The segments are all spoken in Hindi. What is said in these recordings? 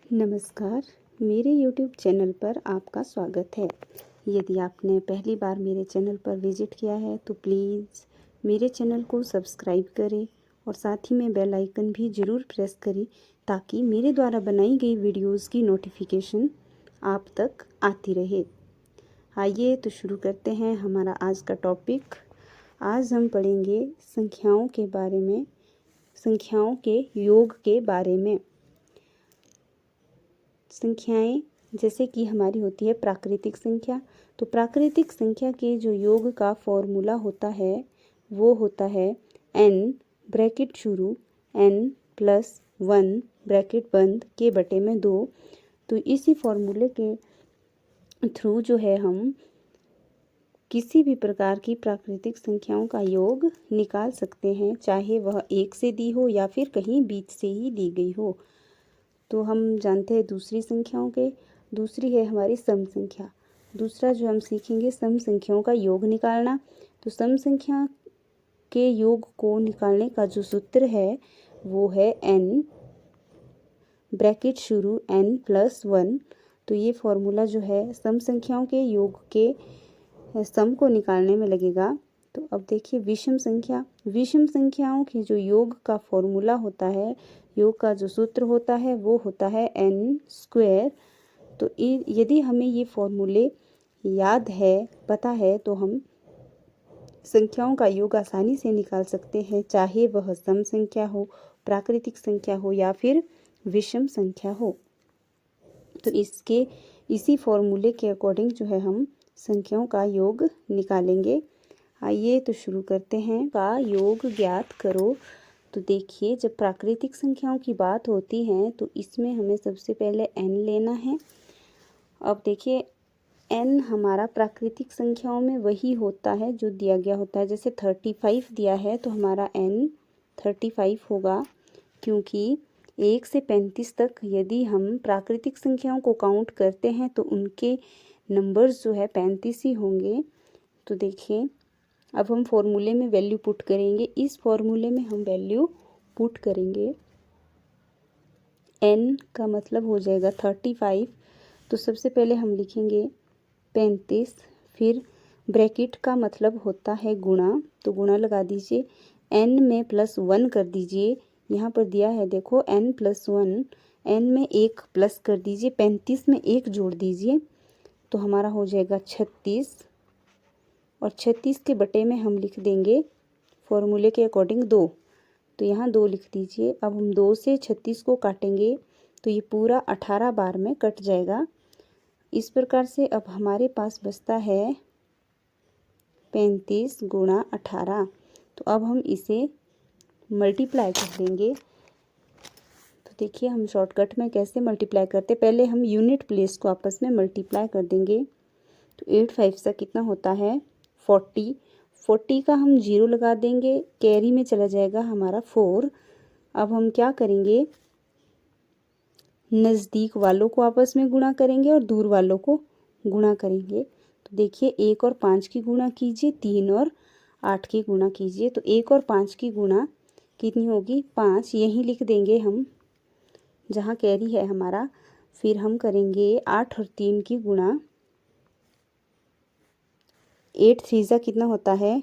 नमस्कार, मेरे YouTube चैनल पर आपका स्वागत है। यदि आपने पहली बार मेरे चैनल पर विज़िट किया है तो प्लीज़ मेरे चैनल को सब्सक्राइब करें और साथ ही में बेल आइकन भी ज़रूर प्रेस करें ताकि मेरे द्वारा बनाई गई वीडियोज़ की नोटिफिकेशन आप तक आती रहे। आइए तो शुरू करते हैं हमारा आज का टॉपिक। आज हम पढ़ेंगे संख्याओं के बारे में, संख्याओं के योग के बारे में। संख्याएं जैसे कि हमारी होती है प्राकृतिक संख्या, तो प्राकृतिक संख्या के जो योग का फॉर्मूला होता है वो होता है n ब्रैकेट शुरू n+1 ब्रैकेट बंद के बटे में 2। तो इसी फॉर्मूले के थ्रू जो है हम किसी भी प्रकार की प्राकृतिक संख्याओं का योग निकाल सकते हैं, चाहे वह एक से दी हो या फिर कहीं बीच से ही दी गई हो। तो हम जानते हैं दूसरी है हमारी सम संख्या। दूसरा जो हम सीखेंगे सम संख्याओं का योग निकालना। तो सम संख्या के योग को निकालने का जो सूत्र है वो है n ब्रैकेट शुरू n+1। तो ये फॉर्मूला जो है सम संख्याओं के योग के सम को निकालने में लगेगा। तो अब देखिए विषम संख्याओं के जो योग का फॉर्मूला होता है, योग का जो सूत्र होता है वो होता है n²। तो यदि हमें ये फॉर्मूले याद है, पता है, तो हम संख्याओं का योग आसानी से निकाल सकते हैं, चाहे वह सम संख्या हो, प्राकृतिक संख्या हो या फिर विषम संख्या हो। तो इसी फॉर्मूले के अकॉर्डिंग जो है हम संख्याओं का योग निकालेंगे। आइए तो शुरू करते हैं। का योग ज्ञात करो। तो देखिए जब प्राकृतिक संख्याओं की बात होती है तो इसमें हमें सबसे पहले n लेना है। अब देखिए n हमारा प्राकृतिक संख्याओं में वही होता है जो दिया गया होता है। जैसे 35 दिया है तो हमारा n 35 होगा, क्योंकि 1 से 35 तक यदि हम प्राकृतिक संख्याओं को काउंट करते हैं तो उनके नंबर्स जो है 35 ही होंगे। तो देखिए अब हम फॉर्मूले में वैल्यू पुट करेंगे। इस फॉर्मूले में हम वैल्यू पुट करेंगे। n का मतलब हो जाएगा 35। तो सबसे पहले हम लिखेंगे 35, फिर ब्रैकेट का मतलब होता है गुणा, तो गुणा लगा दीजिए। n में +1 कर दीजिए। यहाँ पर दिया है देखो n+1, n में 1 प्लस कर दीजिए, 35 में 1 जोड़ दीजिए तो हमारा हो जाएगा 36। और 36 के बटे में हम लिख देंगे फॉर्मूले के अकॉर्डिंग 2। तो यहाँ 2 लिख दीजिए। अब हम 2 से 36 को काटेंगे तो ये पूरा 18 बार में कट जाएगा। इस प्रकार से अब हमारे पास बचता है 35 × 18। तो अब हम इसे मल्टीप्लाई कर देंगे। तो देखिए हम शॉर्टकट में कैसे मल्टीप्लाई करते, पहले हम यूनिट प्लेस को आपस में मल्टीप्लाई कर देंगे। तो 8 5 से कितना होता है 40 का हम 0 लगा देंगे, कैरी में चला जाएगा हमारा 4। अब हम क्या करेंगे, नज़दीक वालों को आपस में गुणा करेंगे और दूर वालों को गुणा करेंगे। तो देखिए 1 और 5 की गुणा कीजिए, 3 और 8 की गुणा कीजिए। तो 1 और 5 की गुणा कितनी होगी 5, यहीं लिख देंगे हम जहाँ कैरी है हमारा। फिर हम करेंगे 8 और 3 की गुणा। 8 3 कितना होता है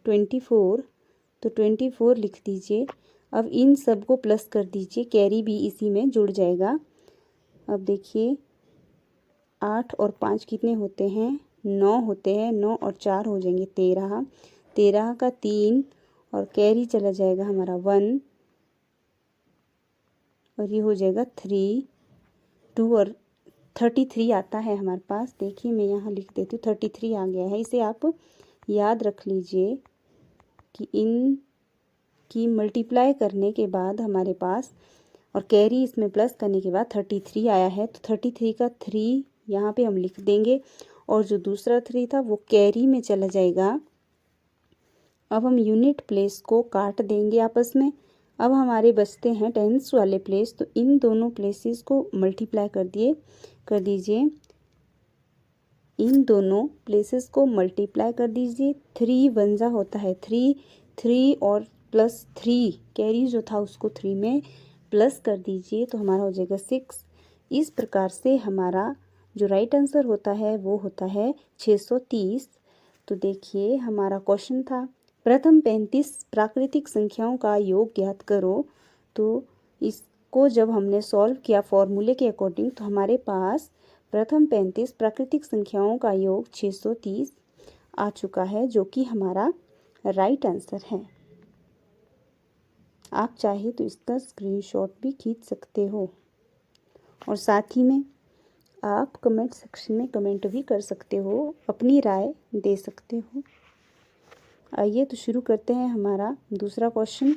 24। तो 24 लिख दीजिए। अब इन सब को प्लस कर दीजिए, कैरी भी इसी में जुड़ जाएगा। अब देखिए 8 और 5 कितने होते हैं 9 होते हैं, 9 और 4 हो जाएंगे 13। 13 का 3 और कैरी चला जाएगा हमारा 1 और ये हो जाएगा 3 2 और 33 आता है हमारे पास। देखिए मैं यहाँ लिख देती हूँ 33 आ गया है। इसे आप याद रख लीजिए कि इन की मल्टीप्लाई करने के बाद हमारे पास और कैरी इसमें प्लस करने के बाद 33 आया है। तो 33 का 3 यहाँ पे हम लिख देंगे और जो दूसरा 3 था वो कैरी में चला जाएगा। अब हम यूनिट प्लेस को काट देंगे आपस में। अब हमारे बचते हैं टेंस वाले प्लेस, तो इन दोनों प्लेसेस को मल्टीप्लाई कर दीजिए। इन दोनों प्लेसेस को मल्टीप्लाई कर दीजिए। 3 1 होता है 3 और +3 कैरी जो था उसको 3 में प्लस कर दीजिए तो हमारा हो जाएगा 6। इस प्रकार से हमारा जो राइट आंसर होता है वो होता है 630। तो देखिए हमारा क्वेश्चन था प्रथम 35 प्राकृतिक संख्याओं का योग ज्ञात करो। तो इसको जब हमने सॉल्व किया फॉर्मूले के अकॉर्डिंग तो हमारे पास प्रथम 35 प्राकृतिक संख्याओं का योग 630 आ चुका है, जो कि हमारा राइट आंसर है। आप चाहे तो इसका स्क्रीनशॉट भी खींच सकते हो और साथ ही में आप कमेंट सेक्शन में कमेंट भी कर सकते हो, अपनी राय दे सकते हो। आइए तो शुरू करते हैं हमारा दूसरा क्वेश्चन।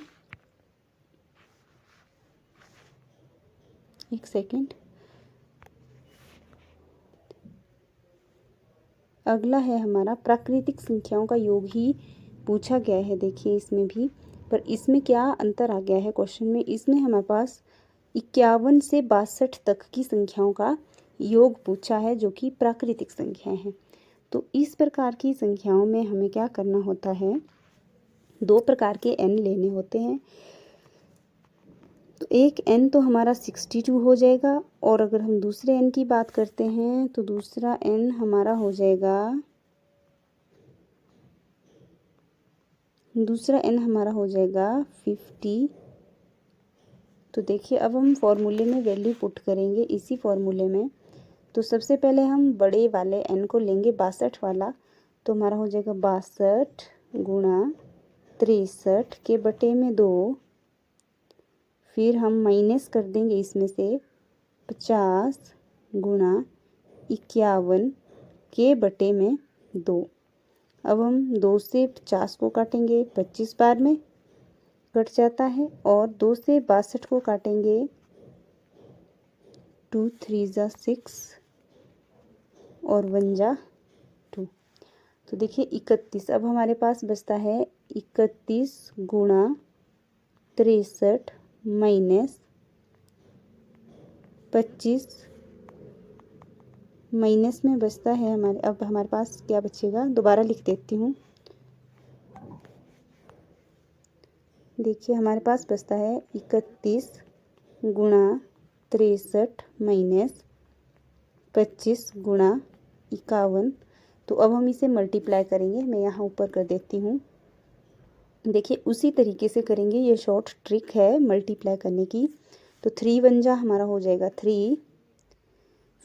एक सेकेंड। अगला है हमारा प्राकृतिक संख्याओं का योग ही पूछा गया है। देखिए इसमें भी, पर इसमें क्या अंतर आ गया है क्वेश्चन में। इसमें हमारे पास 51 से 62 तक की संख्याओं का योग पूछा है, जो कि प्राकृतिक संख्याएं हैं। तो इस प्रकार की संख्याओं में हमें क्या करना होता है, दो प्रकार के n लेने होते हैं। तो एक n तो हमारा 62 हो जाएगा, और अगर हम दूसरे n की बात करते हैं तो दूसरा n हमारा हो जाएगा 50। तो देखिए अब हम फॉर्मूले में वैल्यू पुट करेंगे इसी फॉर्मूले में। तो सबसे पहले हम बड़े वाले n को लेंगे 62 वाला। तो हमारा हो जाएगा 62 गुणा 63 के बटे में 2। फिर हम माइनस कर देंगे इसमें से 50 गुणा 51 के बटे में 2। अब हम 2 से 50 को काटेंगे, 25 बार में कट जाता है, और 2 से 62 को काटेंगे 2 3 जा 6 और 1 जा 2। तो देखिए 31। अब हमारे पास बचता है 31 गुणा 63 माइनस 25। माइनस में बचता है हमारे, अब हमारे पास क्या बचेगा, दोबारा लिख देती हूँ। देखिए हमारे पास बचता है 31 गुणा 63 माइनस 25 गुणा 51। तो अब हम इसे मल्टीप्लाई करेंगे, मैं यहाँ ऊपर कर देती हूँ। देखिए उसी तरीके से करेंगे, ये शॉर्ट ट्रिक है मल्टीप्लाई करने की। तो 3 1 जा हमारा हो जाएगा 3।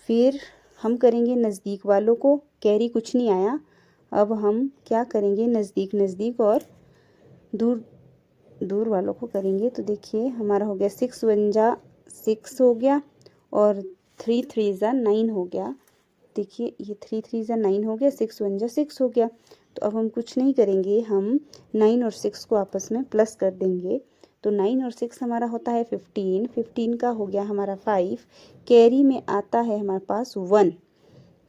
फिर हम करेंगे नज़दीक वालों को, कैरी कुछ नहीं आया। अब हम क्या करेंगे, नज़दीक नज़दीक और दूर दूर वालों को करेंगे। तो देखिए हमारा हो गया 6 1 जा 6 हो गया, और 3 3 जा 9 हो गया। देखिए ये 3 3 जा 9 हो गया, 6 1 जा 6 हो गया। तो अब हम कुछ नहीं करेंगे, हम 9 और 6 को आपस में प्लस कर देंगे। तो 9 और 6 हमारा होता है 15। 15 का हो गया हमारा 5। कैरी में आता है हमारे पास 1।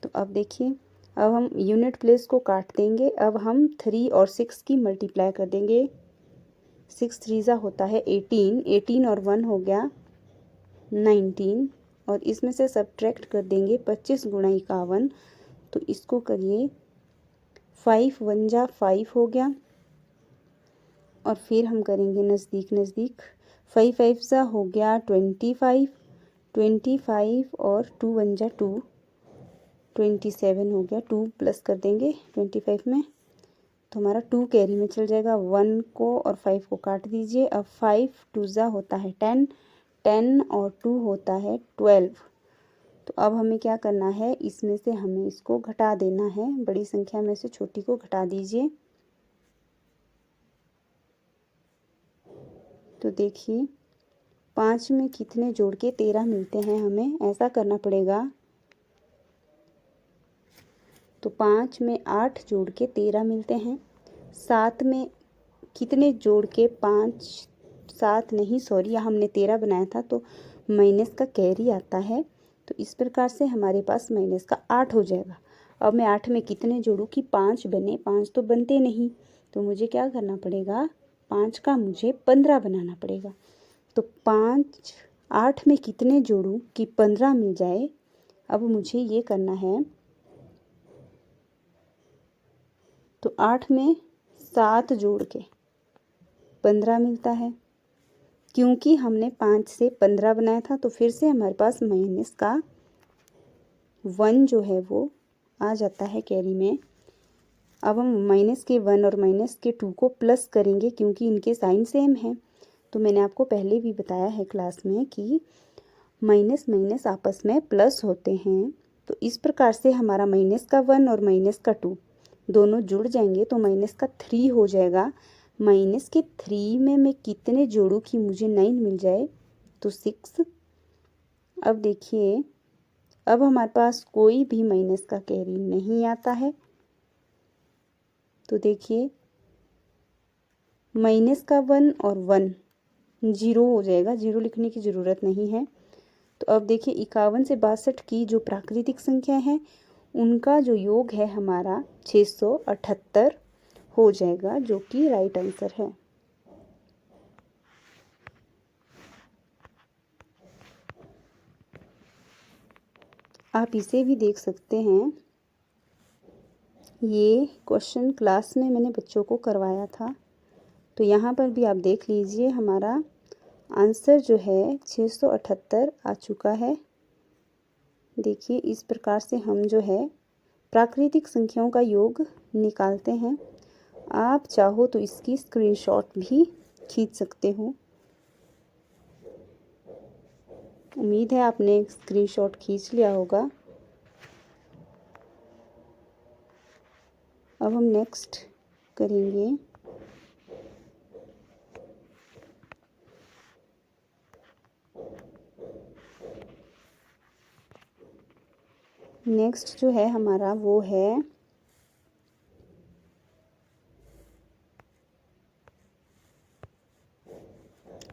तो अब देखिए अब हम यूनिट प्लेस को काट देंगे। अब हम 3 और 6 की मल्टीप्लाई कर देंगे। 6 3 जा होता है 18। 18 और 1 हो गया 19, और इसमें से सब्ट्रैक्ट कर देंगे 25 गुणा 51। तो इसको करिए 5 1 जा 5 हो गया, और फिर हम करेंगे नज़दीक नज़दीक। 5 5 जा हो गया 25। 25 और 2 1 जा 2, 27 हो गया। 2 प्लस कर देंगे 25 में, तो हमारा 2 कैरी में चल जाएगा। 1 को और 5 को काट दीजिए। अब 5 2 जा होता है 10। 10 और 2 होता है 12। तो अब हमें क्या करना है, इसमें से हमें इसको घटा देना है, बड़ी संख्या में से छोटी को घटा दीजिए। तो देखिए 5 में कितने जोड़ के 13 मिलते हैं, हमें ऐसा करना पड़ेगा। तो 5 में 8 जोड़ के 13 मिलते हैं। 7 में कितने जोड़ के 5, 7 नहीं सॉरी, यहाँ हमने 13 बनाया था, तो माइनस का कैरी आता है। तो इस प्रकार से हमारे पास माइनस का 8 हो जाएगा। अब मैं 8 में कितने जोड़ूँ कि 5 बने, 5 तो बनते नहीं, तो मुझे क्या करना पड़ेगा, 5 का मुझे 15 बनाना पड़ेगा। तो 5 8 में कितने जोड़ूँ कि 15 मिल जाए। अब मुझे ये करना है, तो 8 में 7 जोड़ के 15 मिलता है। क्योंकि हमने 5 से 15 बनाया था तो फिर से हमारे पास माइनस का 1 जो है वो आ जाता है कैरी में। अब हम माइनस के 1 और माइनस के 2 को प्लस करेंगे क्योंकि इनके साइन सेम हैं। तो मैंने आपको पहले भी बताया है क्लास में कि माइनस माइनस आपस में प्लस होते हैं। तो इस प्रकार से हमारा माइनस का 1 और माइनस का 2 दोनों जुड़ जाएंगे तो माइनस का 3 हो जाएगा। माइनस के 3 में मैं कितने जोड़ूँ कि मुझे 9 मिल जाए? तो 6। अब देखिए, अब हमारे पास कोई भी माइनस का कैरी नहीं आता है। तो देखिए, माइनस का 1 और 1 जीरो हो जाएगा, जीरो लिखने की ज़रूरत नहीं है। तो अब देखिए 51 से 62 की जो प्राकृतिक संख्या है उनका जो योग है हमारा 678 हो जाएगा, जो कि राइट आंसर है। आप इसे भी देख सकते हैं, ये क्वेश्चन क्लास में मैंने बच्चों को करवाया था। तो यहाँ पर भी आप देख लीजिए, हमारा आंसर जो है 678 आ चुका है। देखिए इस प्रकार से हम जो है प्राकृतिक संख्याओं का योग निकालते हैं। आप चाहो तो इसकी स्क्रीनशॉट भी खींच सकते हो। उम्मीद है आपने स्क्रीनशॉट खींच लिया होगा। अब हम नेक्स्ट करेंगे नेक्स्ट जो है हमारा वो है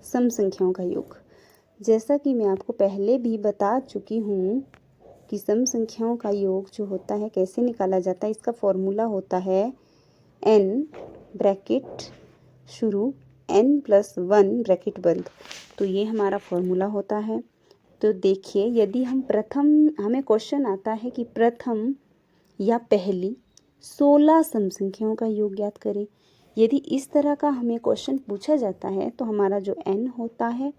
सम संख्याओं का योग। जैसा कि मैं आपको पहले भी बता चुकी हूँ कि सम संख्याओं का योग जो होता है कैसे निकाला जाता है, इसका फॉर्मूला होता है n ब्रैकेट शुरू n+1 ब्रैकेट बंद। तो ये हमारा फॉर्मूला होता है। तो देखिए, यदि हम हमें क्वेश्चन आता है कि प्रथम या पहली 16 सम संख्याओं का योग ज्ञात करें। यदि इस तरह का हमें क्वेश्चन पूछा जाता है तो हमारा जो n होता है,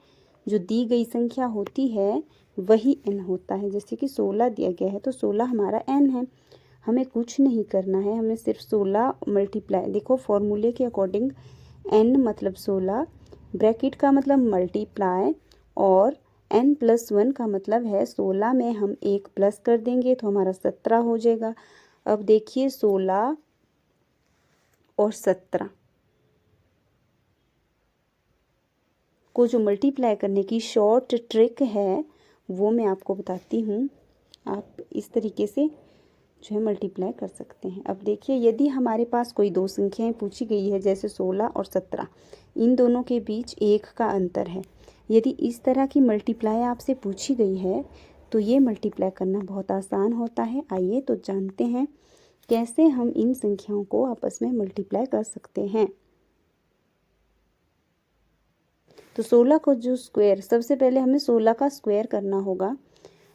जो दी गई संख्या होती है वही n होता है। जैसे कि 16 दिया गया है तो 16 हमारा n है। हमें कुछ नहीं करना है, हमें सिर्फ 16 मल्टीप्लाई, देखो फॉर्मूले के अकॉर्डिंग n मतलब 16, ब्रैकेट का मतलब मल्टीप्लाई, और n+1 का मतलब है 16 में हम एक प्लस कर देंगे तो हमारा 17 हो जाएगा। अब देखिए 16 और 17 को जो मल्टीप्लाई करने की शॉर्ट ट्रिक है वो मैं आपको बताती हूँ। आप इस तरीके से जो है मल्टीप्लाई कर सकते हैं। अब देखिए, यदि हमारे पास कोई दो संख्याएं पूछी गई है जैसे 16 और 17, इन दोनों के बीच 1 का अंतर है। यदि इस तरह की मल्टीप्लाई आपसे पूछी गई है तो ये मल्टीप्लाई करना बहुत आसान होता है। आइए तो जानते हैं कैसे हम इन संख्याओं को आपस में मल्टीप्लाई कर सकते हैं। तो 16 को जो स्क्वायर, सबसे पहले हमें 16 का स्क्वायर करना होगा।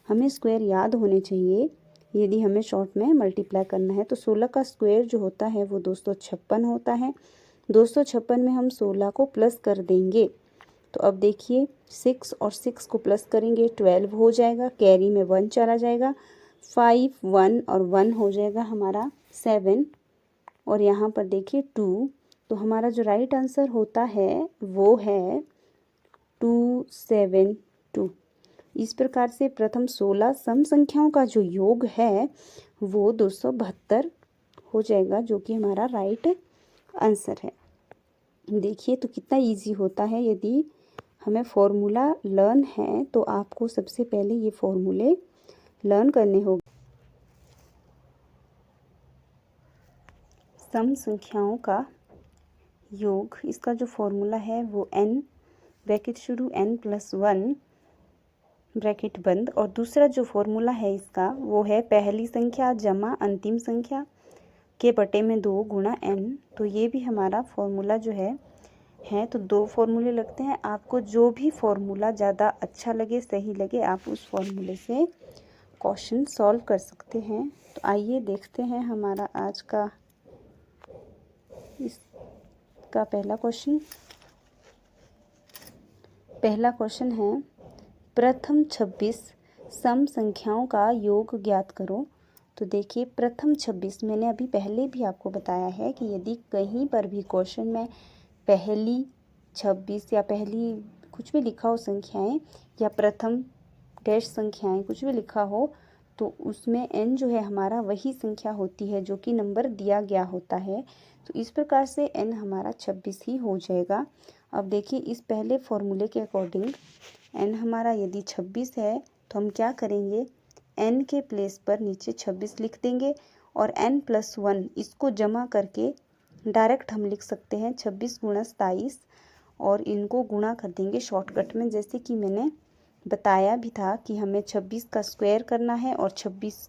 हमें स्क्वायर याद होने चाहिए यदि हमें शॉर्ट में मल्टीप्लाई करना है। तो 16 का स्क्वायर जो होता है वो 256 होता है। 256 में हम 16 को प्लस कर देंगे। तो अब देखिए 6 और 6 को प्लस करेंगे 12 हो जाएगा, कैरी में 1 चला जाएगा, 5 1 और 1 हो जाएगा हमारा 7, और यहाँ पर देखिए 2। तो हमारा जो राइट आंसर होता है वो है 272। इस प्रकार से प्रथम 16 सम संख्याओं का जो योग है वो 272 हो जाएगा, जो कि हमारा राइट आंसर है। देखिए तो कितना इजी होता है। यदि हमें फॉर्मूला लर्न है तो आपको सबसे पहले ये फॉर्मूले लर्न करने होंगे। सम संख्याओं का योग, इसका जो फॉर्मूला है वो n ब्रैकेट शुरू n+1 ब्रैकेट बंद, और दूसरा जो फॉर्मूला है इसका वो है पहली संख्या जमा अंतिम संख्या के बटे में 2 गुणा n। तो ये भी हमारा फॉर्मूला जो है तो दो फॉर्मूले लगते हैं। आपको जो भी फॉर्मूला ज़्यादा अच्छा लगे, सही लगे, आप उस फॉर्मूले से क्वेश्चन सॉल्व कर सकते हैं। तो आइए देखते हैं हमारा आज का इसका पहला क्वेश्चन। पहला क्वेश्चन है प्रथम 26 सम संख्याओं का योग ज्ञात करो। तो देखिए प्रथम 26 मैंने अभी पहले भी आपको बताया है कि यदि कहीं पर भी क्वेश्चन में पहली 26 या पहली कुछ भी लिखा हो संख्याएं या प्रथम डैश संख्याएं कुछ भी लिखा हो तो उसमें n जो है हमारा वही संख्या होती है जो कि नंबर दिया गया होता है। तो इस प्रकार से n हमारा 26 ही हो जाएगा। अब देखिए इस पहले फॉर्मूले के अकॉर्डिंग n हमारा यदि 26 है तो हम क्या करेंगे, n के प्लेस पर नीचे 26 लिख देंगे और n+1 इसको जमा करके डायरेक्ट हम लिख सकते हैं 26 × 27 और इनको गुणा कर देंगे शॉर्टकट में, जैसे कि मैंने बताया भी था कि हमें 26 का स्क्वायर करना है और 26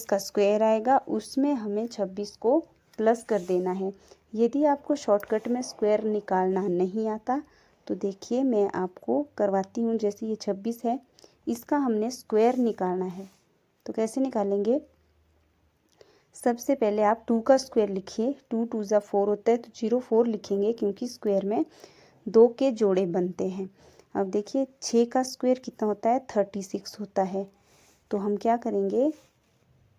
का स्क्वायर आएगा उसमें हमें 26 को प्लस कर देना है। यदि आपको शॉर्टकट में स्क्वायर निकालना नहीं आता तो देखिए मैं आपको करवाती हूँ। जैसे ये 26 है इसका हमने स्क्वायर निकालना है तो कैसे निकालेंगे, सबसे पहले आप 2 का स्क्वायर लिखिए। 2 2 ज़ा 4 होता है तो 04 लिखेंगे क्योंकि स्क्वायर में 2 के जोड़े बनते हैं। अब देखिए 6 का स्क्वायर कितना होता है, 36 होता है। तो हम क्या करेंगे,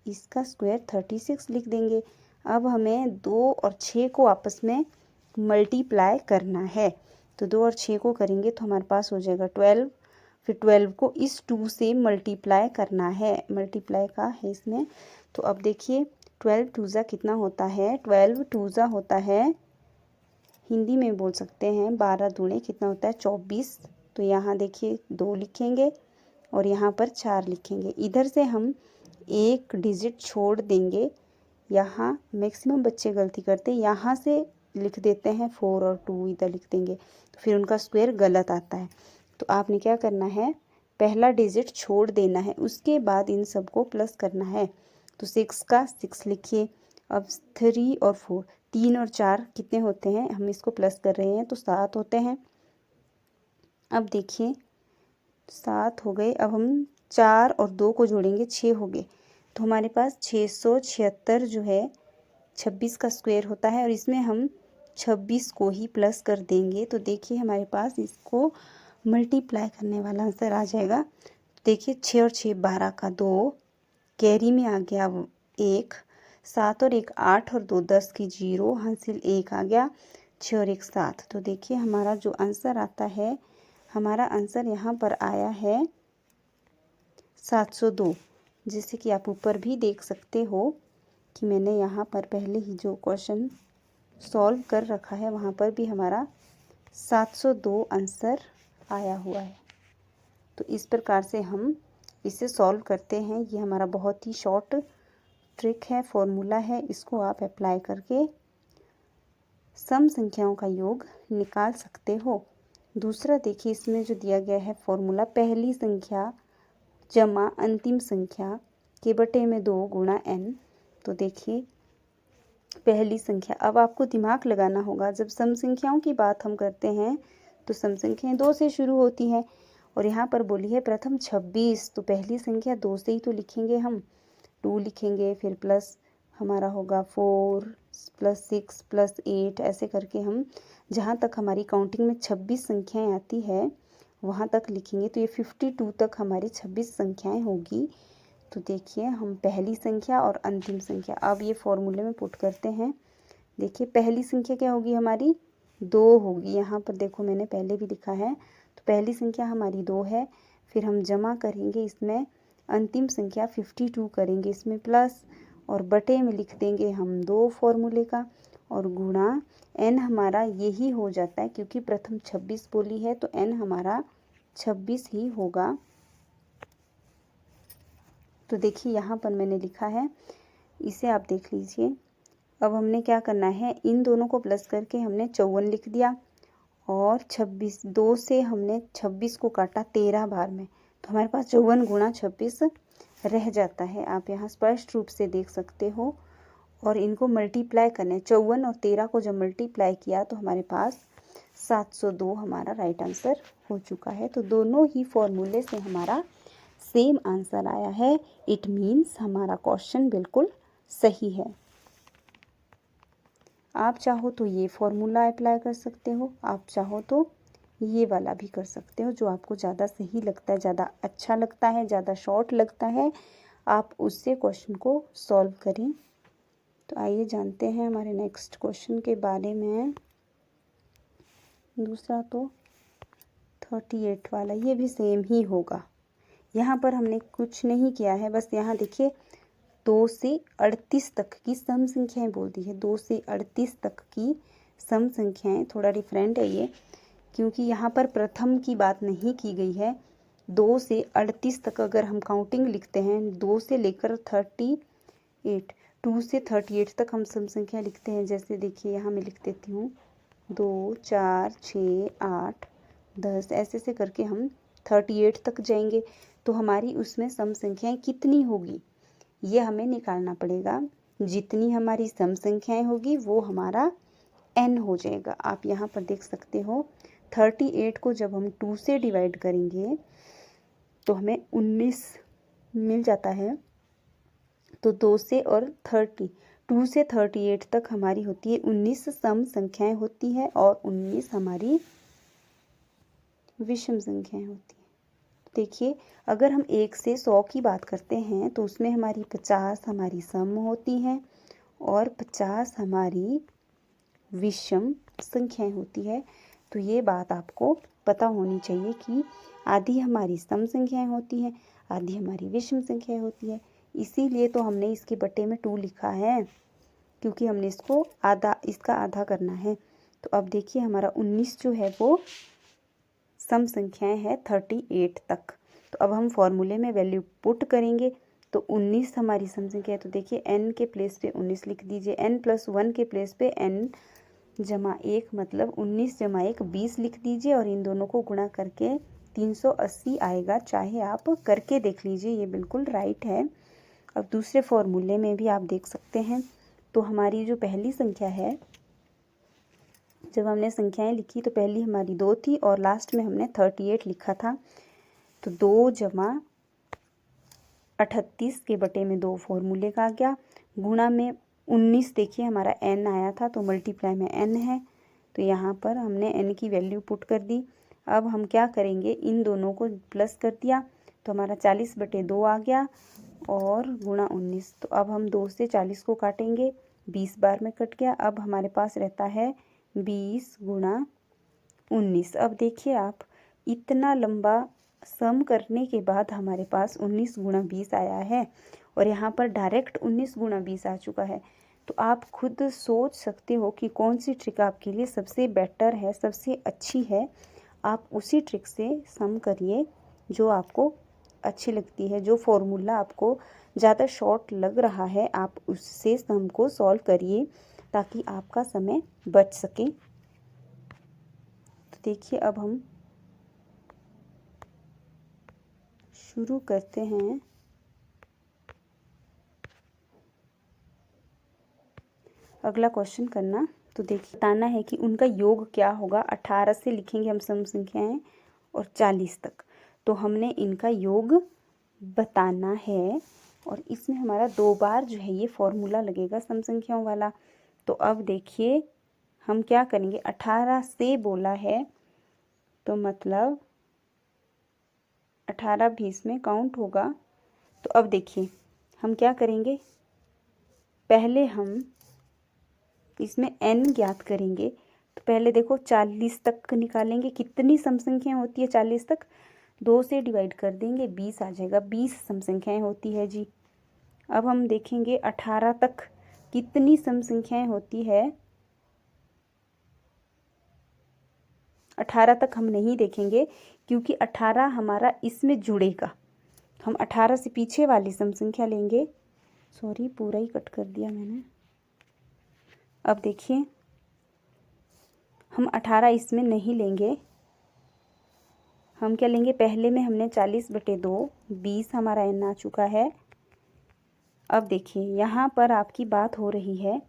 इसका स्क्वायर 36 लिख देंगे। अब हमें 2 और 6 को आपस में मल्टीप्लाई करना है तो 2 और 6 को करेंगे तो हमारे पास हो जाएगा 12। फिर 12 को इस 2 से मल्टीप्लाई करना है, मल्टीप्लाई का है इसमें। तो अब देखिए 12 2 ज़ा कितना होता है, 12 2 ज़ा होता है, हिंदी में बोल सकते हैं 12 दूणे कितना होता है 24। तो यहाँ देखिए 2 लिखेंगे और यहाँ पर 4 लिखेंगे। इधर से हम एक डिजिट छोड़ देंगे, यहाँ मैक्सिमम बच्चे गलती करते हैं, यहाँ से लिख देते हैं 4 और 2 इधर लिख देंगे तो फिर उनका स्क्वायर गलत आता है। तो आपने क्या करना है, पहला डिजिट छोड़ देना है, उसके बाद इन सबको प्लस करना है। तो 6 का 6 लिखिए। अब 3 और 4, 3 और 4 कितने होते हैं, हम इसको प्लस कर रहे हैं तो 7 होते हैं। अब देखिए 7 हो गए, अब हम 4 और 2 को जोड़ेंगे 6 हो गए। तो हमारे पास 676 जो है 26 का स्क्वायर होता है और इसमें हम 26 को ही प्लस कर देंगे। तो देखिए हमारे पास इसको मल्टीप्लाई करने वाला आंसर आ जाएगा। देखिए 6 और 6 12 का 2, कैरी में आ गया 1, 7 और 1 8 और 2 10 की 0, हासिल 1 आ गया, 6 और 1 7। तो देखिए हमारा जो आंसर आता है, हमारा आंसर यहाँ पर आया है 702। जैसे कि आप ऊपर भी देख सकते हो कि मैंने यहाँ पर पहले ही जो क्वेश्चन सॉल्व कर रखा है वहाँ पर भी हमारा 702 आंसर आया हुआ है। तो इस प्रकार से हम इसे सॉल्व करते हैं। ये हमारा बहुत ही शॉर्ट ट्रिक है, फॉर्मूला है, इसको आप अप्लाई करके सम संख्याओं का योग निकाल सकते हो। दूसरा देखिए इसमें जो दिया गया है फॉर्मूला, पहली संख्या जमा अंतिम संख्या के बटे में 2 गुणा n। तो देखिए पहली संख्या, अब आपको दिमाग लगाना होगा, जब सम संख्याओं की बात हम करते हैं तो सम संख्याएं 2 से शुरू होती हैं और यहाँ पर बोली है प्रथम 26, तो पहली संख्या 2 से ही तो लिखेंगे हम, 2 लिखेंगे, फिर प्लस हमारा होगा 4 + 6 + 8, ऐसे करके हम जहाँ तक हमारी काउंटिंग में 26 संख्याएं आती है वहाँ तक लिखेंगे। तो ये 52 तक हमारी 26 संख्याएं होगी। तो देखिए हम पहली संख्या और अंतिम संख्या अब ये फॉर्मूले में पुट करते हैं। देखिए पहली संख्या क्या होगी हमारी, 2 होगी। यहाँ पर देखो मैंने पहले भी लिखा है, तो पहली संख्या हमारी 2 है। फिर हम जमा करेंगे, इसमें अंतिम संख्या 52 करेंगे, इसमें प्लस और बटे में लिख देंगे हम 2 फॉर्मूले का और गुणा n हमारा यही हो जाता है क्योंकि प्रथम 26 बोली है तो n हमारा 26 ही होगा। तो देखिए यहाँ पर मैंने लिखा है, इसे आप देख लीजिए। अब हमने क्या करना है, इन दोनों को प्लस करके हमने 54 लिख दिया और 26, 2 से हमने 26 को काटा 13 बार में, तो हमारे पास 54 गुणा 26 रह जाता है। आप यहाँ स्पष्ट रूप से देख सकते हो और इनको मल्टीप्लाई करने, 54 और 13 को जब मल्टीप्लाई किया तो हमारे पास 702 हमारा राइट आंसर हो चुका है। तो दोनों ही फॉर्मूले से हमारा सेम आंसर आया है। इट मीन्स हमारा क्वेश्चन बिल्कुल सही है। आप चाहो तो ये फॉर्मूला अप्लाई कर सकते हो, आप चाहो तो ये वाला भी कर सकते हो, जो आपको ज़्यादा सही लगता है, ज़्यादा अच्छा लगता है, ज़्यादा शॉर्ट लगता है, आप उससे क्वेश्चन को सॉल्व करें। तो आइए जानते हैं हमारे नेक्स्ट क्वेश्चन के बारे में। दूसरा तो 38 वाला, ये भी सेम ही होगा। यहाँ पर हमने कुछ नहीं किया है, बस यहाँ देखिए 2 से 38 तक की सम संख्याएं बोल दी है। 2 से 38 तक की सम संख्याएं, थोड़ा डिफरेंट है ये, क्योंकि यहाँ पर प्रथम की बात नहीं की गई है। 2 से 38 तक अगर हम काउंटिंग लिखते हैं, 2 से लेकर 38, 2 से 38 तक हम सम संख्या लिखते हैं। जैसे देखिए यहाँ मैं लिख देती हूँ 2, 4, 6, 8, 10, ऐसे से करके हम 38 तक जाएंगे। तो हमारी उसमें सम संख्याएं कितनी होगी ये हमें निकालना पड़ेगा। जितनी हमारी सम संख्याएं होगी वो हमारा n हो जाएगा। आप यहाँ पर देख सकते हो 38 को जब हम 2 से डिवाइड करेंगे तो हमें 19 मिल जाता है। तो 2 से और 2 से 38 तक हमारी होती है 19 सम संख्याएं होती है और 19 हमारी विषम संख्याएं होती है। देखिए अगर हम 1 से 100 की बात करते हैं तो उसमें हमारी 50 हमारी सम होती हैं और 50 हमारी विषम संख्याएं होती है। तो ये बात आपको पता होनी चाहिए कि आधी हमारी सम संख्याएं होती हैं, आधी हमारी विषम संख्याएं होती है। इसीलिए तो हमने इसके बट्टे में 2 लिखा है, क्योंकि हमने इसको इसका आधा करना है। तो अब देखिए हमारा 19 जो है वो सम संख्याएं है 38 तक। तो अब हम फॉर्मूले में वैल्यू पुट करेंगे। तो 19 हमारी सम संख्या है, तो देखिए n के प्लेस पे 19 लिख दीजिए, n+1 के प्लेस पे n जमा 1 मतलब 19 जमा 1 20 लिख दीजिए और इन दोनों को गुणा करके 380 आएगा। चाहे आप करके देख लीजिए, ये बिल्कुल राइट है। अब दूसरे फॉर्मूले में भी आप देख सकते हैं। तो हमारी जो पहली संख्या है, जब हमने संख्याएं लिखी तो पहली हमारी 2 थी और लास्ट में हमने 38 लिखा था। तो 2 जमा 38 के बटे में 2 फॉर्मूले का आ गया, गुणा में 19 देखिए हमारा n आया था तो मल्टीप्लाई में n है। तो यहाँ पर हमने n की वैल्यू पुट कर दी। अब हम क्या करेंगे, इन दोनों को प्लस कर दिया तो हमारा 40/2 आ गया और गुणा 19। तो अब हम 2 से 40 को काटेंगे, 20 बार में कट गया। अब हमारे पास रहता है 20 गुणा 19। अब देखिए आप, इतना लंबा सम करने के बाद हमारे पास 19 गुणा 20 आया है और यहाँ पर डायरेक्ट 19 गुणा 20 आ चुका है। तो आप खुद सोच सकते हो कि कौन सी ट्रिक आपके लिए सबसे बेटर है, सबसे अच्छी है। आप उसी ट्रिक से सम करिए जो आपको अच्छी लगती है। जो फॉर्मूला आपको ज़्यादा शॉर्ट लग रहा है आप उससे सम को सॉल्व करिए ताकि आपका समय बच सके। तो देखिए अब हम शुरू करते हैं। अगला क्वेश्चन करना। तो देखिए बताना है कि उनका योग क्या होगा। 18 से लिखेंगे हम सम संख्याएं और 40 तक। तो हमने इनका योग बताना है और इसमें हमारा 2 बार जो है ये फॉर्मूला लगेगा सम संख्याओं वाला। तो अब देखिए हम क्या करेंगे, 18 से बोला है तो मतलब 18 भी इसमें काउंट होगा। तो अब देखिए हम क्या करेंगे, पहले हम इसमें n ज्ञात करेंगे। तो पहले देखो 40 तक निकालेंगे, कितनी सम संख्या होती है 40 तक, 2 से डिवाइड कर देंगे 20 आ जाएगा। 20 सम संख्याएं होती है जी। अब हम देखेंगे 18 तक कितनी सम संख्याएं होती है। 18 तक हम नहीं देखेंगे क्योंकि 18 हमारा इसमें जुड़ेगा। हम 18 से पीछे वाली सम संख्या लेंगे। सॉरी, पूरा ही कट कर दिया मैंने। अब देखिए हम 18 इसमें नहीं लेंगे, हम क्या लेंगे, पहले में हमने 40/2, 20 हमारा n आ चुका है। अब देखिए यहाँ पर आपकी बात हो रही है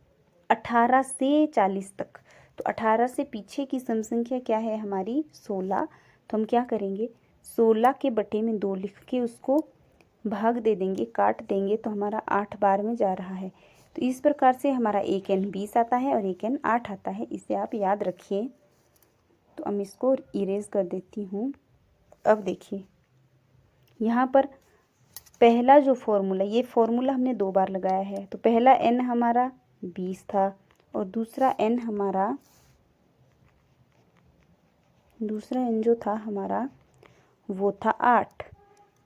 18 से 40 तक। तो 18 से पीछे की सम संख्या क्या है हमारी 16। तो हम क्या करेंगे, 16 के बटे में 2 लिख के उसको भाग दे देंगे, काट देंगे तो हमारा 8 बार में जा रहा है। तो इस प्रकार से हमारा एक n 20 आता है और एक n 8 आता है। इसे आप याद रखिए। तो तो अब इसको इरेज कर देती हूँ। अब देखिए यहाँ पर पहला जो फॉर्मूला, ये फॉर्मूला हमने 2 बार लगाया है। तो पहला n हमारा 20 था और दूसरा n जो था हमारा वो था 8।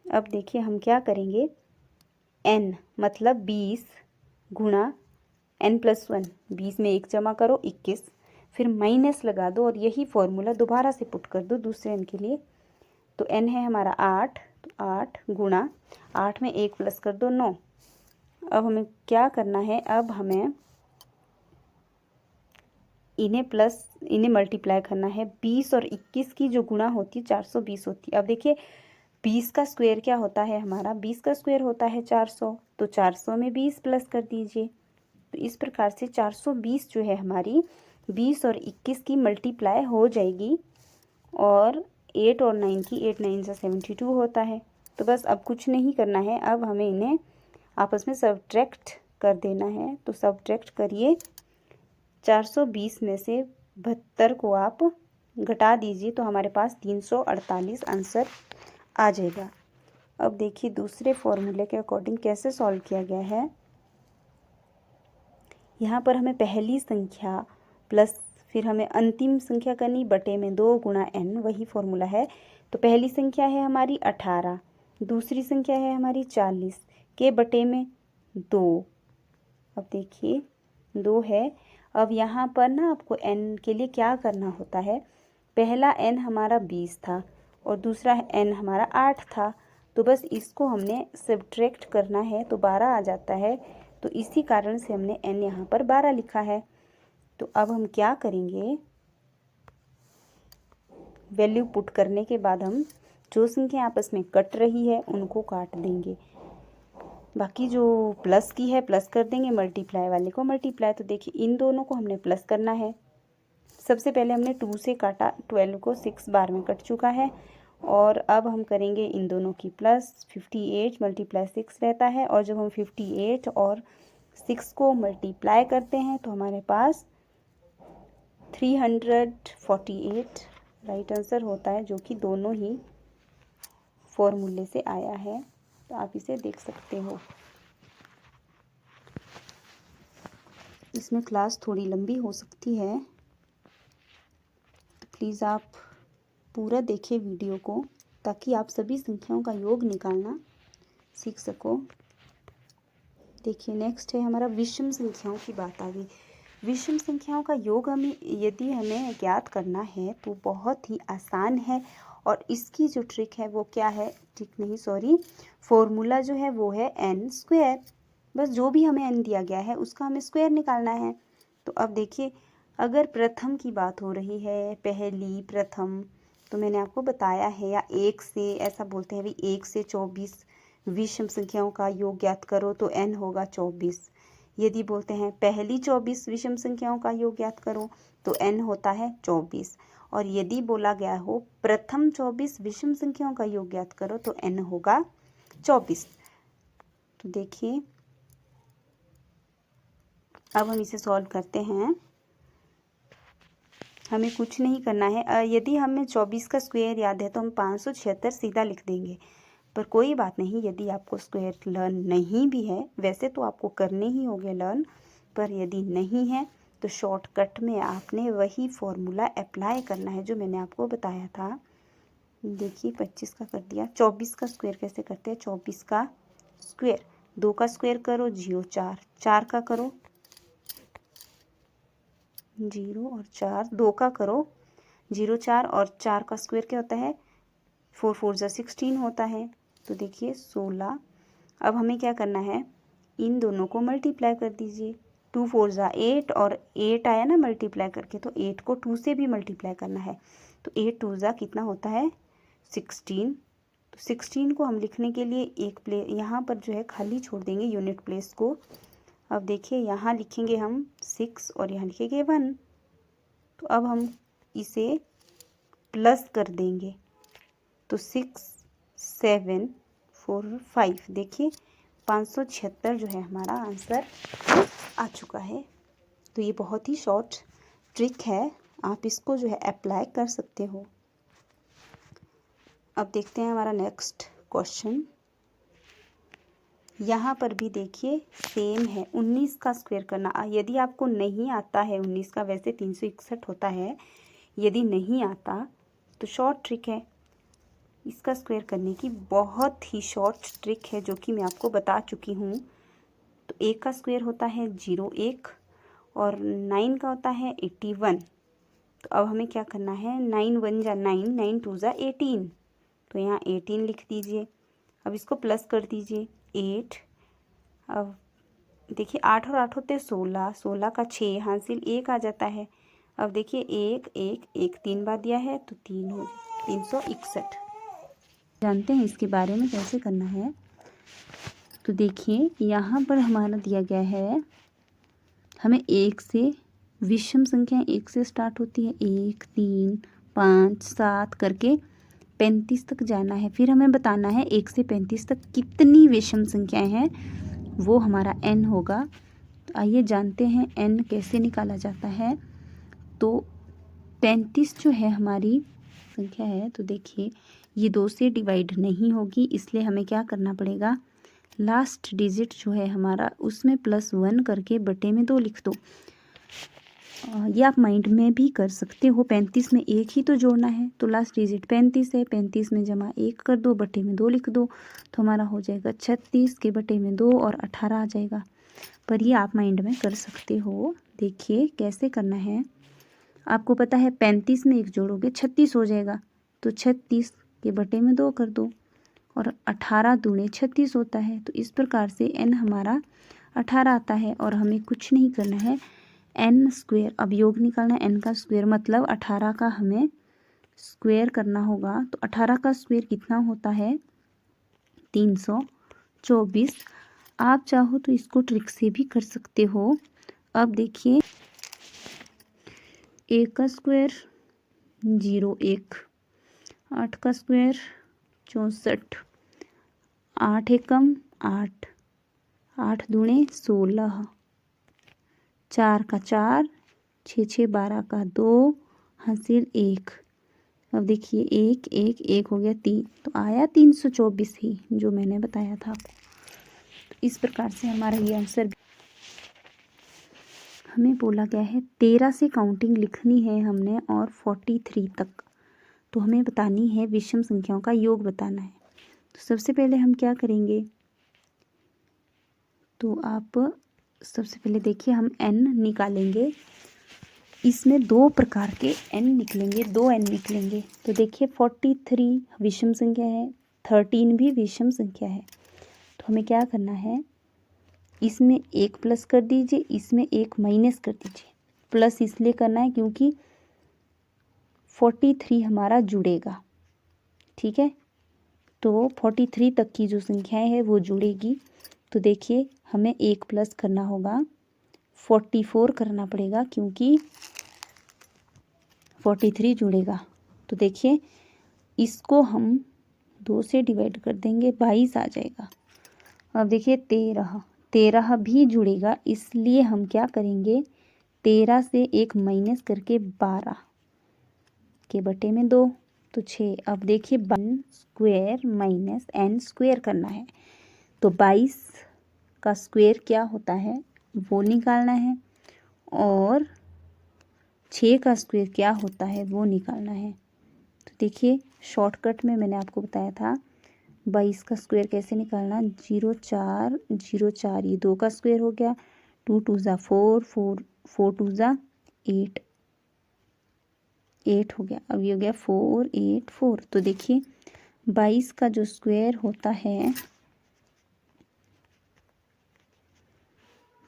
अब देखिए हम क्या करेंगे, n मतलब 20 गुणा n+1, 20 में 1 जमा करो 21, फिर माइनस लगा दो और यही फॉर्मूला दोबारा से पुट कर दो दूसरे n के लिए। तो n है हमारा 8, तो 8 गुणा 8 में 1 प्लस कर दो 9। अब हमें क्या करना है, अब हमें इन्हें मल्टीप्लाई करना है। 20 और 21 की जो गुणा होती है 420 होती है। अब देखिए 20 का स्क्वायर क्या होता है हमारा, 20 का स्क्वायर होता है 400, तो 400 में 20 प्लस कर दीजिए। तो इस प्रकार से 420 जो है हमारी 20 और 21 की मल्टीप्लाई हो जाएगी और 8 और 9 की, 8 9 से 72 होता है। तो बस अब कुछ नहीं करना है, अब हमें इन्हें आपस में सब्ट्रैक्ट कर देना है। तो सब्ट्रैक्ट करिए, 420 में से 72 को आप घटा दीजिए तो हमारे पास 348 आंसर आ जाएगा। अब देखिए दूसरे फॉर्मूले के अकॉर्डिंग कैसे सॉल्व किया गया है। यहाँ पर हमें पहली संख्या प्लस फिर हमें अंतिम संख्या करनी बटे में 2 गुणा n, वही फॉर्मूला है। तो पहली संख्या है हमारी 18, दूसरी संख्या है हमारी 40 के बटे में 2। अब देखिए 2 है। अब यहाँ पर ना आपको n के लिए क्या करना होता है, पहला n हमारा 20 था और दूसरा n हमारा 8 था। तो बस इसको हमने सब्ट्रैक्ट करना है तो 12 आ जाता है। तो इसी कारण से हमने n यहाँ पर 12 लिखा है। तो अब हम क्या करेंगे, वैल्यू पुट करने के बाद हम जो संख्या आपस में कट रही है उनको काट देंगे, बाकी जो प्लस की है प्लस कर देंगे, मल्टीप्लाई वाले को मल्टीप्लाई। तो देखिए इन दोनों को हमने प्लस करना है। सबसे पहले हमने 2 से काटा, 12 को 6 बार में कट चुका है और अब हम करेंगे इन दोनों की प्लस। 58 मल्टीप्लाई 6 रहता है और जब हम 58 और 6 को मल्टीप्लाई करते हैं तो हमारे पास 348 राइट आंसर होता है, जो कि दोनों ही फॉर्मूले से आया है। तो आप इसे देख सकते हो। इसमें क्लास थोड़ी लंबी हो सकती है, तो प्लीज़ आप पूरा देखें वीडियो को ताकि आप सभी संख्याओं का योग निकालना सीख सको। देखिए नेक्स्ट है हमारा विषम संख्याओं की बात आ गई। विषम संख्याओं का योग यदि हमें ज्ञात करना है तो बहुत ही आसान है और इसकी जो ट्रिक है वो क्या है, ट्रिक नहीं सॉरी फॉर्मूला जो है वो है n²। बस जो भी हमें n दिया गया है उसका हमें स्क्वायर निकालना है। तो अब देखिए अगर प्रथम की बात हो रही है, पहली प्रथम, तो मैंने आपको बताया है, या 1 से ऐसा बोलते हैं भी 1 से 24 विषम संख्याओं का योग ज्ञात करो तो n होगा 24। यदि बोलते हैं पहली 24 विषम संख्याओं का योग ज्ञात करो तो n होता है 24। और यदि बोला गया हो प्रथम 24 विषम संख्याओं का योग ज्ञात करो तो n होगा 24। तो देखिए अब हम इसे सॉल्व करते हैं। हमें कुछ नहीं करना है। यदि हमें 24 का स्क्वायर याद है तो हम 576 सीधा लिख देंगे, पर कोई बात नहीं, यदि आपको स्क्वायर लर्न नहीं भी है, वैसे तो आपको करने ही होंगे लर्न, पर यदि नहीं है तो शॉर्टकट में आपने वही फॉर्मूला अप्लाई करना है जो मैंने आपको बताया था। देखिए 25 का कर दिया, 24 का स्क्वायर कैसे करते हैं, 24 का स्क्वायर 2 का स्क्वायर करो 0 4, 4 का करो 0 और 4, 2 का करो 0 4 और 4 का स्क्वायर क्या होता है 4 4 जा 16 होता है। तो देखिए 16। अब हमें क्या करना है, इन दोनों को मल्टीप्लाई कर दीजिए। 2 4 जा 8 और 8 आया ना मल्टीप्लाई करके, तो 8 को 2 से भी मल्टीप्लाई करना है। तो 8 2 जा कितना होता है 16। तो 16 को हम लिखने के लिए एक प्लेस यहाँ पर जो है खाली छोड़ देंगे यूनिट प्लेस को। अब देखिए यहाँ लिखेंगे हम 6 और यहाँ लिखेंगे 1। तो अब हम इसे प्लस कर देंगे तो 6 7 4 5, देखिए 576 जो है हमारा आंसर आ चुका है। तो ये बहुत ही शॉर्ट ट्रिक है, आप इसको जो है अप्लाई कर सकते हो। अब देखते हैं हमारा नेक्स्ट क्वेश्चन। यहाँ पर भी देखिए सेम है, 19 का स्क्वायर करना। यदि आपको नहीं आता है 19 का, वैसे 361 होता है, यदि नहीं आता तो शॉर्ट ट्रिक है, इसका स्क्वायर करने की बहुत ही शॉर्ट ट्रिक है जो कि मैं आपको बता चुकी हूँ। तो 1 का स्क्वायर होता है 01 और 9 का होता है 81। तो अब हमें क्या करना है, 9 1 जा 9, 9 2 जा 18, तो यहाँ 18 लिख दीजिए। अब इसको प्लस कर दीजिए 8। अब देखिए 8 और 8 होते हैं 16, 16 का 6 हासिल 1 आ जाता है। अब देखिए 1 1 1 3 बार दिया है तो 3 हो 361। जानते हैं इसके बारे में कैसे करना है। तो देखिए यहाँ पर हमारा दिया गया है, हमें 1 से विषम संख्या 1 से स्टार्ट होती है, 1 3 5 7 करके 35 तक जाना है। फिर हमें बताना है 1 से 35 तक कितनी विषम संख्याएं हैं, वो हमारा n होगा। तो आइए जानते हैं n कैसे निकाला जाता है। तो 35 जो है हमारी संख्या है, तो देखिए ये 2 से डिवाइड नहीं होगी, इसलिए हमें क्या करना पड़ेगा, लास्ट डिजिट जो है हमारा उसमें +1 करके बटे में 2 लिख दो। ये आप माइंड में भी कर सकते हो। 35 में 1 ही तो जोड़ना है, तो लास्ट डिजिट 35 है, 35 में जमा 1 कर दो, बटे में 2 लिख दो, तो हमारा हो जाएगा 36 के बटे में 2 और 18 आ जाएगा। पर ये आप माइंड में कर सकते हो। देखिए कैसे करना है, आपको पता है 35 में 1 जोड़ोगे 36 हो जाएगा, तो 36 के बटे में 2 कर दो, और 18 दूने 36 होता है। तो इस प्रकार से n हमारा 18 आता है और हमें कुछ नहीं करना है, n स्क्वायर। अब योग निकालना है n का स्क्वायर, मतलब 18 का हमें स्क्वायर करना होगा। तो 18 का स्क्वायर कितना होता है, 324। आप चाहो तो इसको ट्रिक से भी कर सकते हो। अब देखिए 1 का स्क्वायर 01, 8 का स्क्वायर 64, 8 एकम 8, 8 दूने 16, 4 का 4, 6 6 12 का 2 हासिल 1। अब देखिए 1 1 1 हो गया 3, तो आया 324 ही, जो मैंने बताया था आपको। तो इस प्रकार से हमारा ये आंसर, हमें बोला गया है 13 से काउंटिंग लिखनी है हमने और 43 तक। तो हमें बतानी है विषम संख्याओं का योग बताना है। तो सबसे पहले हम क्या करेंगे, तो आप सबसे पहले देखिए हम n निकालेंगे। इसमें 2 प्रकार के n निकलेंगे, 2 n निकलेंगे। तो देखिए 43 विषम संख्या है, 13 भी विषम संख्या है। तो हमें क्या करना है, इसमें 1 प्लस कर दीजिए, इसमें 1 माइनस कर दीजिए। प्लस इसलिए करना है क्योंकि 43 हमारा जुड़ेगा, ठीक है। तो 43 तक की जो संख्याएं है वो जुड़ेगी। तो देखिए हमें 1 प्लस करना होगा, 44 करना पड़ेगा क्योंकि 43 जुड़ेगा। तो देखिए इसको हम 2 से डिवाइड कर देंगे, 22 आ जाएगा। अब देखिए 13 भी जुड़ेगा, इसलिए हम क्या करेंगे, 13 से 1 माइनस करके 12 के बटे में 2, तो 6। अब देखिए 1 स्क्वायर माइनस n स्क्वायर करना है, तो 22 का स्क्वायर क्या होता है वो निकालना है, और 6 का स्क्वायर क्या होता है वो निकालना है। तो देखिए शॉर्टकट में मैंने आपको बताया था 22 का स्क्वायर कैसे निकालना, 0 4 0 4, ये 2 का स्क्वायर हो गया, 2 2 ज़ा 4 4 4 2 ज़ा 8 8 हो गया। अब ये हो गया 4 8 4। तो देखिए 22 का जो स्क्वायर होता है,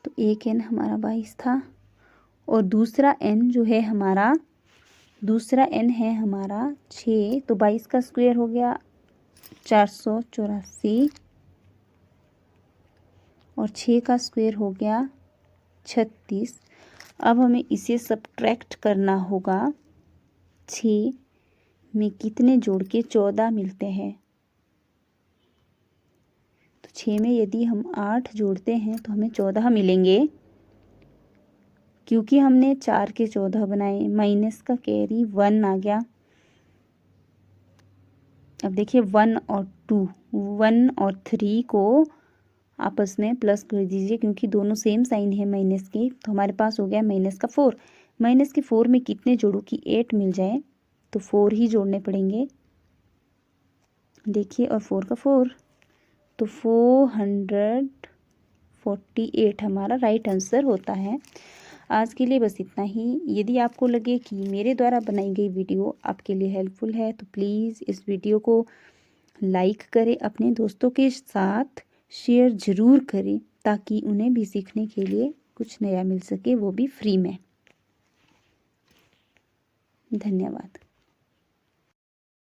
तो एक n हमारा 22 था, और दूसरा n जो है हमारा, दूसरा n है हमारा 6। तो 22 का स्क्वायर हो गया 484, और 6 का स्क्वायर हो गया 36। अब हमें इसे सब्ट्रैक्ट करना होगा, 6 में कितने जोड़ के 14 मिलते हैं। तो 6 में यदि हम 8 जोड़ते हैं तो हमें 14 मिलेंगे। क्योंकि हमने 4 के 14 बनाए, माइनस का कैरी 1 आ गया। अब देखिए 1 और 2, 1 और 3 को आपस में प्लस कर दीजिए, क्योंकि दोनों सेम साइन है माइनस की, तो हमारे पास हो गया माइनस का 4। माइनस के 4 में कितने जोड़ो कि 8 मिल जाए, तो 4 ही जोड़ने पड़ेंगे। देखिए, और 4 का 4, तो 448 हमारा राइट आंसर होता है। आज के लिए बस इतना ही। यदि आपको लगे कि मेरे द्वारा बनाई गई वीडियो आपके लिए हेल्पफुल है तो प्लीज़ इस वीडियो को लाइक करें, अपने दोस्तों के साथ शेयर ज़रूर करें, ताकि उन्हें भी सीखने के लिए कुछ नया मिल सके, वो भी फ्री में। धन्यवाद।